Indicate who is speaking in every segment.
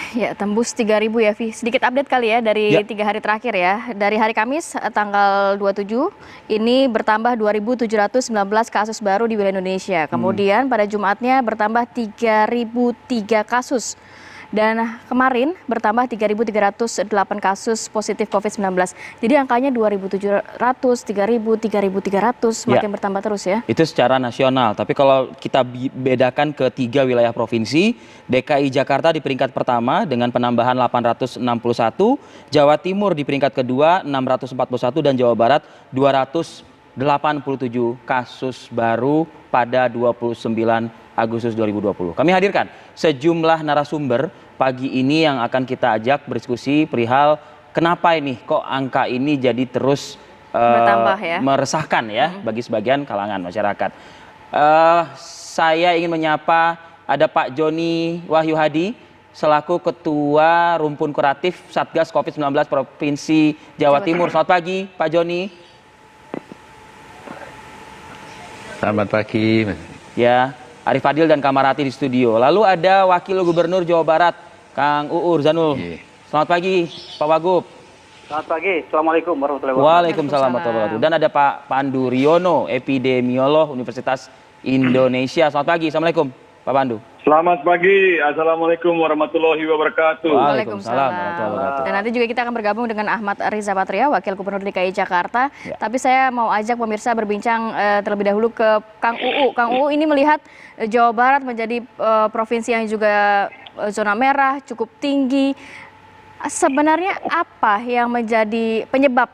Speaker 1: Ya, tembus 3.000 ya, Vi. Sedikit update kali ya dari
Speaker 2: Ya,
Speaker 1: 3 hari terakhir ya. Dari hari Kamis tanggal 27, ini bertambah 2.719 kasus baru di wilayah Indonesia. Kemudian pada Jumatnya bertambah 3.003 kasus. Dan kemarin bertambah 3.308 kasus positif COVID-19. Jadi angkanya 2.700, 3.000, 3.300
Speaker 2: ya.
Speaker 1: semakin bertambah terus ya.
Speaker 2: Itu secara nasional. Tapi kalau kita bedakan ke 3 wilayah provinsi, DKI Jakarta di peringkat pertama dengan penambahan 861, Jawa Timur di peringkat kedua 641, dan Jawa Barat 287 kasus baru pada 29 Agustus 2020. Kami hadirkan sejumlah narasumber pagi ini yang akan kita ajak berdiskusi perihal kenapa ini kok angka ini jadi terus
Speaker 1: Bertambah ya.
Speaker 2: meresahkan ya bagi sebagian kalangan masyarakat. Saya ingin menyapa ada Pak Joni Wahyu Hadi selaku Ketua Rumpun Kuratif Satgas COVID-19 Provinsi Jawa Timur. Selamat pagi Pak Joni.
Speaker 3: Selamat pagi.
Speaker 2: Ya, Arif Fadil dan Kamarati di studio. Lalu ada Wakil Gubernur Jawa Barat Kang Uur Zanul. Selamat pagi Pak Wagub.
Speaker 4: Selamat pagi, Assalamualaikum warahmatullahi wabarakatuh.
Speaker 2: Waalaikumsalam warahmatullahi wabarakatuh. Dan ada Pak Pandu Riono, epidemiolog Universitas Indonesia. Selamat pagi, Assalamualaikum Pak Pandu.
Speaker 5: Selamat pagi, Assalamualaikum warahmatullahi wabarakatuh.
Speaker 2: Waalaikumsalam warahmatullahi wabarakatuh.
Speaker 1: Dan nanti juga kita akan bergabung dengan Ahmad Riza Patria, Wakil Gubernur DKI Jakarta.
Speaker 2: Ya.
Speaker 1: Tapi saya mau ajak pemirsa berbincang terlebih dahulu ke Kang UU. Kang UU ini melihat Jawa Barat menjadi provinsi yang juga zona merah, cukup tinggi. Sebenarnya apa yang menjadi penyebab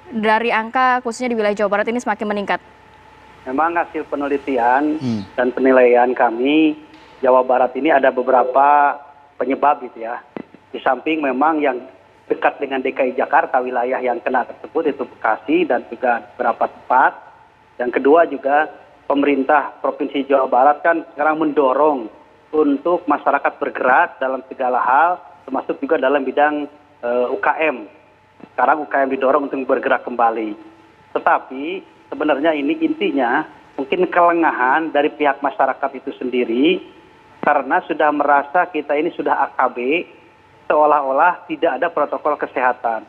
Speaker 1: dari angka khususnya di wilayah Jawa Barat ini semakin meningkat?
Speaker 4: Memang hasil penelitian dan penilaian kami, Jawa Barat ini ada beberapa penyebab gitu ya. Di samping memang yang dekat dengan DKI Jakarta, wilayah yang kena tersebut itu Bekasi dan juga beberapa tempat. Yang kedua juga pemerintah Provinsi Jawa Barat kan sekarang mendorong untuk masyarakat bergerak dalam segala hal, termasuk juga dalam bidang UKM. Sekarang UKM didorong untuk bergerak kembali. Tetapi sebenarnya ini intinya mungkin kelengahan dari pihak masyarakat itu sendiri karena sudah merasa kita ini sudah AKB, seolah-olah tidak ada protokol kesehatan.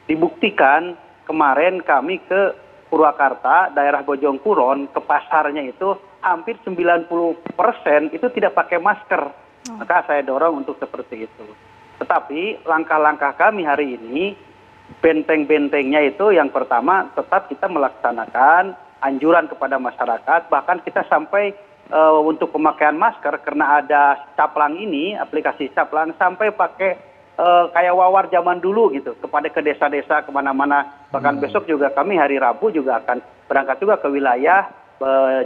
Speaker 4: Dibuktikan kemarin kami ke Purwakarta, daerah Bojong Kulon, ke pasarnya itu hampir 90% itu tidak pakai masker. Maka saya dorong untuk seperti itu. Tetapi langkah-langkah kami hari ini, benteng-bentengnya itu yang pertama tetap kita melaksanakan anjuran kepada masyarakat, bahkan kita sampai untuk pemakaian masker karena ada Caplang ini, aplikasi Caplang, sampai pakai kayak wawar zaman dulu gitu, kepada ke desa-desa kemana-mana. Bahkan besok juga kami hari Rabu juga akan berangkat juga ke wilayah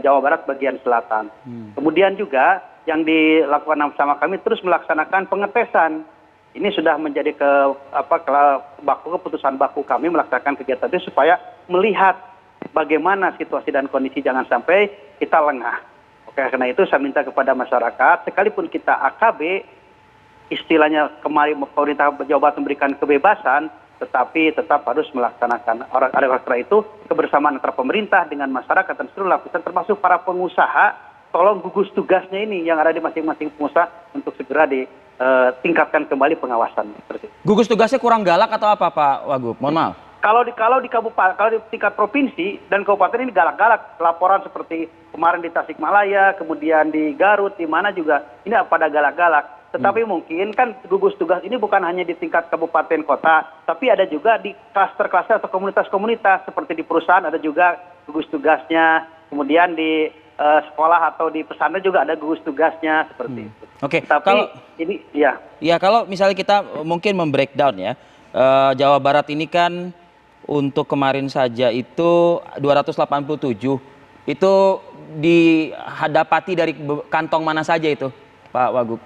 Speaker 4: Jawa Barat bagian selatan. Kemudian juga yang dilakukan sama kami terus melaksanakan pengetesan. Ini sudah menjadi keputusan baku kami melaksanakan kegiatan itu supaya melihat bagaimana situasi dan kondisi, jangan sampai kita lengah. Oke, karena itu saya minta kepada masyarakat, sekalipun kita AKB, istilahnya kemarin pemerintah Jawa Barat memberikan kebebasan, tetapi tetap harus melaksanakan. Oleh karena itu, kebersamaan antara pemerintah dengan masyarakat dan seluruh lapisan, termasuk para pengusaha, tolong gugus tugasnya ini yang ada di masing-masing pengusaha untuk segera tingkatkan kembali pengawasan.
Speaker 2: Gugus tugasnya kurang galak atau apa Pak Wagub? Mohon maaf.
Speaker 4: Kalau di kabupaten, kalau di tingkat provinsi dan kabupaten ini galak-galak, laporan seperti kemarin di Tasikmalaya, kemudian di Garut, di mana juga ini pada galak-galak. Tetapi mungkin kan gugus tugas ini bukan hanya di tingkat kabupaten kota, tapi ada juga di klaster-klaster atau komunitas-komunitas, seperti di perusahaan ada juga gugus tugasnya, kemudian di sekolah atau di pesantren juga ada gugus tugasnya seperti itu.
Speaker 2: Oke,
Speaker 4: tapi
Speaker 2: kalau
Speaker 4: ini ya.
Speaker 2: Ya, kalau misalnya kita mungkin membreakdown ya, Jawa Barat ini kan untuk kemarin saja itu 287, itu dihadapati dari kantong mana saja itu Pak Wagub?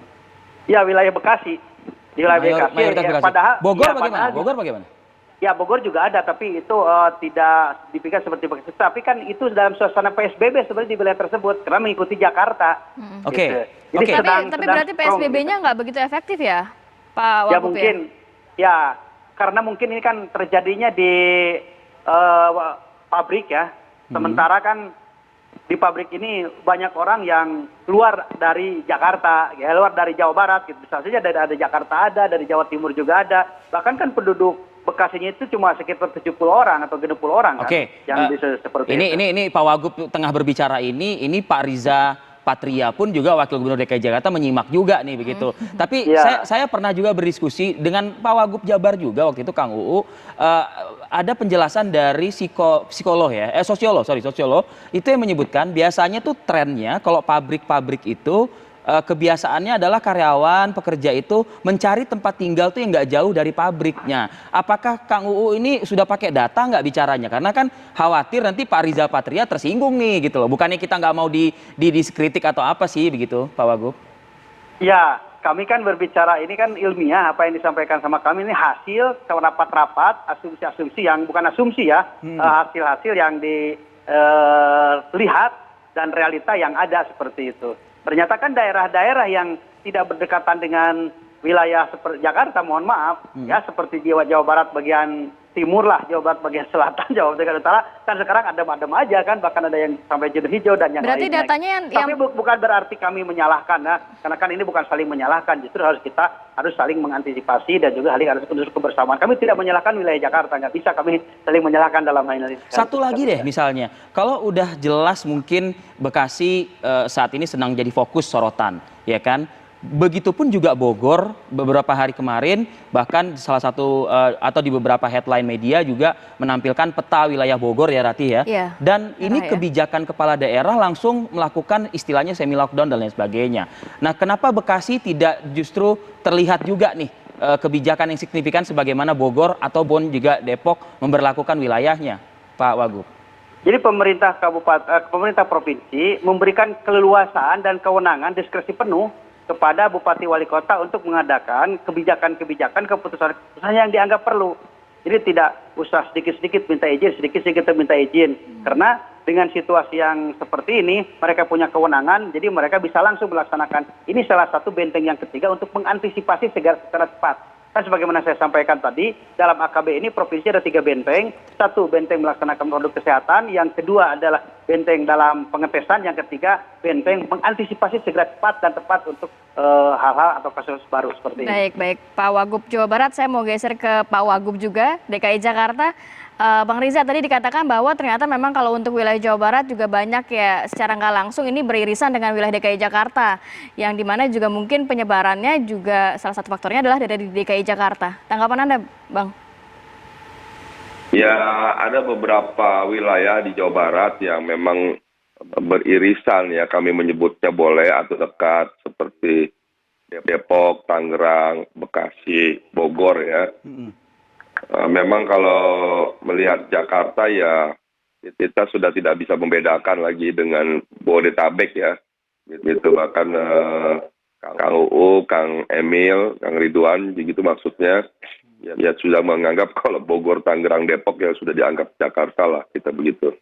Speaker 4: Ya, wilayah Bekasi. Di wilayah
Speaker 2: Mayoritas
Speaker 4: Bekasi.
Speaker 2: Bekasi.
Speaker 4: Padahal
Speaker 2: Bogor
Speaker 4: ya,
Speaker 2: bagaimana?
Speaker 4: padahal,
Speaker 2: Bogor bagaimana?
Speaker 4: Ya, Bogor juga ada, tapi itu tidak dipikir seperti Bekasi. Tapi kan itu dalam suasana PSBB sebenarnya di wilayah tersebut, karena mengikuti Jakarta.
Speaker 2: Oke.
Speaker 4: Gitu.
Speaker 2: Oke.
Speaker 4: Jadi
Speaker 1: Tapi berarti PSBB-nya nggak begitu efektif ya, Pak
Speaker 4: Ya
Speaker 1: Wagub?
Speaker 4: mungkin, ya karena mungkin ini kan terjadinya di pabrik ya. Sementara kan di pabrik ini banyak orang yang keluar dari Jakarta, ya, luar dari Jawa Barat, gitu. Bisa saja dari Jakarta ada, dari Jawa Timur juga ada. Bahkan kan penduduk Bekasinya itu cuma sekitar 70 orang atau 60 orang kan,
Speaker 2: Oke,
Speaker 4: yang bisa seperti itu.
Speaker 2: ini Pak Wagub tengah berbicara ini Pak Riza Patria pun juga Wakil Gubernur DKI Jakarta menyimak juga nih begitu. Tapi
Speaker 4: Ya.
Speaker 2: saya pernah juga berdiskusi dengan Pak Wagub Jabar juga waktu itu Kang UU. Ada penjelasan dari psikolog ya, sosiolog itu yang menyebutkan biasanya tuh trennya kalau pabrik-pabrik itu kebiasaannya adalah karyawan pekerja itu mencari tempat tinggal tuh yang nggak jauh dari pabriknya. Apakah Kang UU ini sudah pakai data nggak bicaranya? Karena kan khawatir nanti Pak Riza Patria tersinggung nih gitu loh. Bukannya kita nggak mau diskritik atau apa sih begitu Pak Wagub?
Speaker 4: Ya, kami kan berbicara ini kan ilmiah, apa yang disampaikan sama kami ini hasil rapat-rapat, asumsi-asumsi yang bukan asumsi ya, hasil-hasil yang dilihat dan realita yang ada seperti itu. Ternyata kan daerah-daerah yang tidak berdekatan dengan wilayah seperti Jakarta, mohon maaf, ya seperti Jawa Barat bagian timur lah, Jawa Barat bagian selatan, Jawa bagian utara, kan sekarang adem-adem aja kan, bahkan ada yang sampai jenuh hijau dan yang
Speaker 1: Berarti
Speaker 4: lainnya.
Speaker 1: datanya
Speaker 4: Tapi bukan berarti kami menyalahkan ya, karena kan ini bukan saling menyalahkan, justru harus saling mengantisipasi dan juga harus untuk kebersamaan. Kami tidak menyalahkan wilayah Jakarta, nggak bisa kami saling menyalahkan dalam hal ini.
Speaker 2: Satu lagi deh misalnya, kalau udah jelas mungkin Bekasi saat ini sedang jadi fokus sorotan, ya kan? Begitupun juga Bogor beberapa hari kemarin, bahkan salah satu atau di beberapa headline media juga menampilkan peta wilayah Bogor ya Rati ya.
Speaker 1: Iya,
Speaker 2: Dan ini
Speaker 1: ya.
Speaker 2: kebijakan kepala daerah langsung melakukan istilahnya semi lockdown dan lain sebagainya. Nah, kenapa Bekasi tidak justru terlihat juga nih kebijakan yang signifikan sebagaimana Bogor ataupun juga Depok memberlakukan wilayahnya, Pak Wagub?
Speaker 4: Jadi pemerintah pemerintah provinsi memberikan keleluasaan dan kewenangan diskresi penuh kepada bupati wali kota untuk mengadakan kebijakan-kebijakan keputusan yang dianggap perlu. Jadi tidak usah sedikit-sedikit minta izin, sedikit-sedikit minta izin. Karena dengan situasi yang seperti ini, mereka punya kewenangan, jadi mereka bisa langsung melaksanakan. Ini salah satu benteng yang ketiga untuk mengantisipasi secara cepat. Kan sebagaimana saya sampaikan tadi, dalam AKB ini provinsi ada 3 benteng. 1 benteng melaksanakan produk kesehatan, yang kedua adalah benteng dalam pengetesan, yang ketiga benteng mengantisipasi segera cepat dan tepat untuk hal-hal atau kasus baru seperti ini.
Speaker 1: Baik, Pak Wagub Jawa Barat, saya mau geser ke Pak Wagub juga, DKI Jakarta. Bang Riza tadi dikatakan bahwa ternyata memang kalau untuk wilayah Jawa Barat juga banyak ya secara nggak langsung ini beririsan dengan wilayah DKI Jakarta, yang dimana juga mungkin penyebarannya juga salah satu faktornya adalah dari DKI Jakarta. Tanggapan Anda, Bang?
Speaker 6: Ya, ada beberapa wilayah di Jawa Barat yang memang beririsan ya, kami menyebutnya boleh atau dekat, seperti Depok, Tangerang, Bekasi, Bogor ya. Memang kalau melihat Jakarta ya kita sudah tidak bisa membedakan lagi dengan Bodetabek ya. Gitu bahkan Kang UU, Kang Emil, Kang Ridwan begitu maksudnya. Ya sudah menganggap kalau Bogor, Tangerang, Depok ya sudah dianggap Jakarta lah, kita begitu.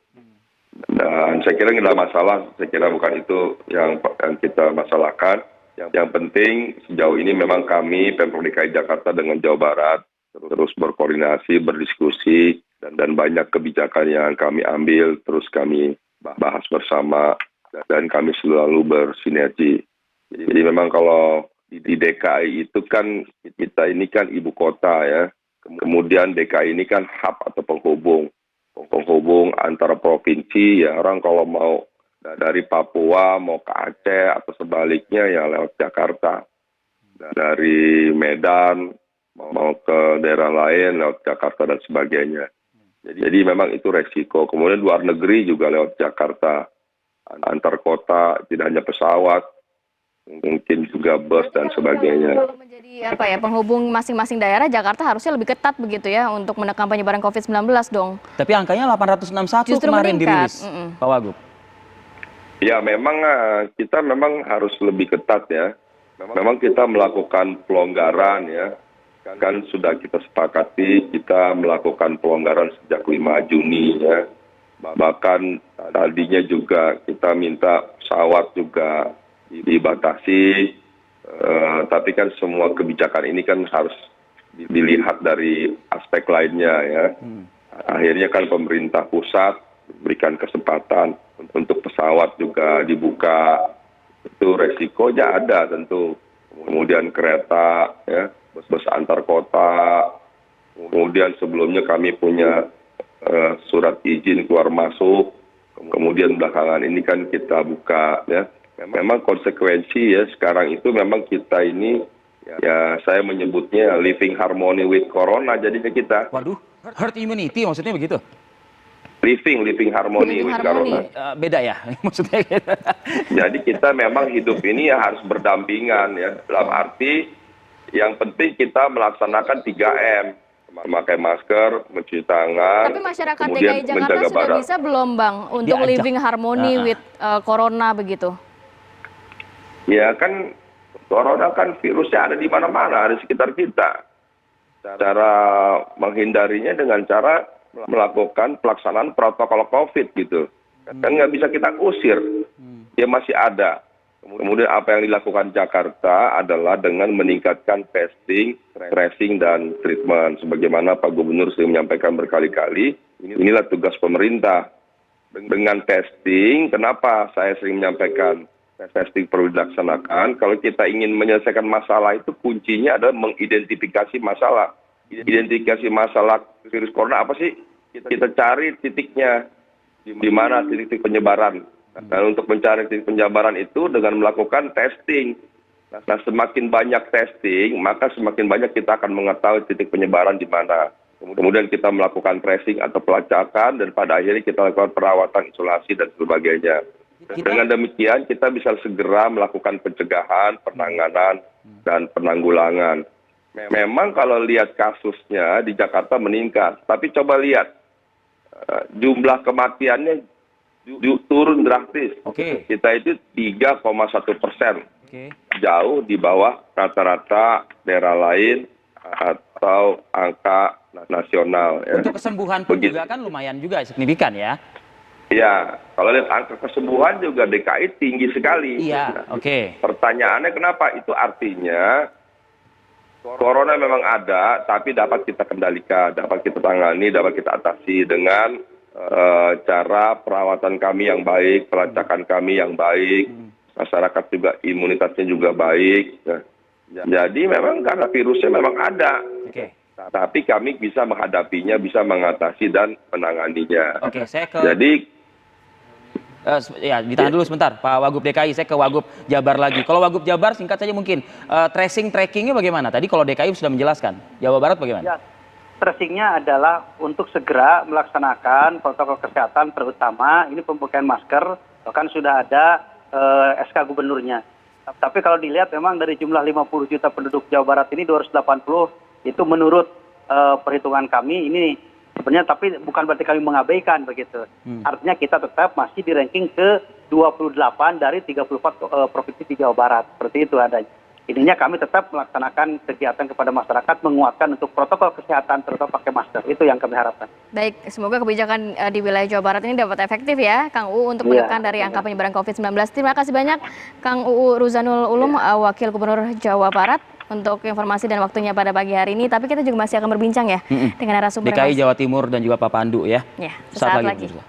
Speaker 6: Dan saya kira tidak masalah, saya kira bukan itu yang kita masalahkan. Yang penting sejauh ini memang kami Pemprov DKI Jakarta dengan Jawa Barat terus berkoordinasi, berdiskusi, dan banyak kebijakan yang kami ambil, terus kami bahas bersama, dan kami selalu bersinergi. Jadi memang kalau di DKI itu kan, kita ini kan ibu kota ya, kemudian DKI ini kan hub atau penghubung antara provinsi ya, orang kalau mau dari Papua mau ke Aceh atau sebaliknya ya lewat Jakarta, dari Medan mau ke daerah lain lewat Jakarta dan sebagainya. Jadi memang itu resiko. Kemudian luar negeri juga lewat Jakarta, antar kota, tidak hanya pesawat, mungkin juga bus dan sebagainya.
Speaker 1: Kalau menjadi apa ya, penghubung masing-masing daerah, Jakarta harusnya lebih ketat begitu ya untuk menekan penyebaran COVID-19 dong.
Speaker 2: Tapi angkanya 861
Speaker 1: Justru
Speaker 2: kemarin
Speaker 1: meningkat.
Speaker 2: dirilis, Pak Wagub.
Speaker 6: Ya memang kita memang harus lebih ketat ya. Memang kita melakukan pelonggaran ya. Kan sudah kita sepakati, kita melakukan pelonggaran sejak 5 Juni ya. Bahkan tadinya juga kita minta pesawat juga dibatasi, tapi kan semua kebijakan ini kan harus dilihat dari aspek lainnya ya. Akhirnya kan pemerintah pusat berikan kesempatan untuk pesawat juga dibuka, itu resikonya ada tentu. Kemudian kereta, ya, bus antar kota. Kemudian sebelumnya kami punya surat izin keluar masuk. Kemudian belakangan ini kan kita buka, ya. Memang konsekuensi ya sekarang itu memang kita ini, ya saya menyebutnya living harmony with corona jadinya kita.
Speaker 2: Waduh, herd immunity maksudnya begitu?
Speaker 6: Living harmony with corona.
Speaker 2: Beda ya maksudnya.
Speaker 6: Jadi kita memang hidup ini ya harus berdampingan ya. Dalam arti yang penting kita melaksanakan 3M. Memakai masker, mencuci tangan,
Speaker 1: Tapi masyarakat
Speaker 6: kemudian
Speaker 1: DKI Jakarta
Speaker 6: menjaga
Speaker 1: sudah
Speaker 6: badan.
Speaker 1: bisa belum Bang untuk
Speaker 2: Diajak.
Speaker 1: living harmony with corona begitu?
Speaker 6: Ya kan corona kan virusnya ada di mana-mana, ada di sekitar kita. Cara menghindarinya dengan cara melakukan pelaksanaan protokol COVID gitu. Kan nggak bisa kita usir, dia masih ada. Kemudian apa yang dilakukan Jakarta adalah dengan meningkatkan testing, tracing, dan treatment. Sebagaimana Pak Gubernur sering menyampaikan berkali-kali, inilah tugas pemerintah. Dengan testing, kenapa saya sering menyampaikan testing perlu dilaksanakan? Kalau kita ingin menyelesaikan masalah itu kuncinya adalah mengidentifikasi masalah. Identifikasi masalah virus corona apa sih? Kita cari titiknya, di mana titik penyebaran. Dan untuk mencari titik penyebaran itu dengan melakukan testing. Nah, semakin banyak testing, maka semakin banyak kita akan mengetahui titik penyebaran di mana. Kemudian kita melakukan tracing atau pelacakan, dan pada akhirnya kita lakukan perawatan, isolasi, dan sebagainya. Dengan demikian, kita bisa segera melakukan pencegahan, penanganan, dan penanggulangan. Memang kalau lihat kasusnya di Jakarta meningkat, tapi coba lihat jumlah kematiannya turun drastis.
Speaker 2: Oke.
Speaker 6: Kita itu 3,1%.
Speaker 2: Oke.
Speaker 6: Jauh di bawah rata-rata daerah lain atau angka nasional. Ya.
Speaker 2: Untuk kesembuhan pun juga kan lumayan juga signifikan ya.
Speaker 6: Ya, kalau lihat angka kesembuhan juga DKI tinggi sekali.
Speaker 2: Iya, oke.
Speaker 6: Pertanyaannya kenapa? Itu artinya corona memang ada, tapi dapat kita kendalikan, dapat kita tangani, dapat kita atasi dengan cara perawatan kami yang baik, pelacakan kami yang baik, masyarakat juga imunitasnya juga baik. Jadi memang karena virusnya memang ada, tapi kami bisa menghadapinya, bisa mengatasi dan menanganinya.
Speaker 2: Oke, saya ke.
Speaker 6: Jadi
Speaker 2: ya ditahan dulu sebentar, Pak Wagub DKI. Saya ke Wagub Jabar lagi. Kalau Wagub Jabar singkat saja mungkin tracing trackingnya bagaimana? Tadi kalau DKI sudah menjelaskan, Jawa Barat bagaimana?
Speaker 4: Ya, tracingnya adalah untuk segera melaksanakan protokol kesehatan, terutama ini pemberian masker, bahkan sudah ada SK gubernurnya. Tapi kalau dilihat memang dari jumlah 50 juta penduduk Jawa Barat ini 280 itu menurut perhitungan kami ini sebenarnya, tapi bukan berarti kami mengabaikan begitu. Artinya kita tetap masih di ranking ke 28 dari 34 provinsi di Jawa Barat. Seperti itu adanya. Intinya kami tetap melaksanakan kegiatan kepada masyarakat, menguatkan untuk protokol kesehatan, terutama pakai masker. Itu yang kami harapkan.
Speaker 1: Baik, semoga kebijakan di wilayah Jawa Barat ini dapat efektif ya, Kang UU, untuk menekan dari angka penyebaran COVID-19. Terima kasih banyak, Kang UU Ruzanul Ulum, Wakil Gubernur Jawa Barat, untuk informasi dan waktunya pada pagi hari ini. Tapi kita juga masih akan berbincang ya dengan narasumber
Speaker 2: DKI Jawa Timur dan juga Pak Pandu ya.
Speaker 1: Ya,
Speaker 2: Saat
Speaker 1: sesaat lagi.
Speaker 2: pemirsa.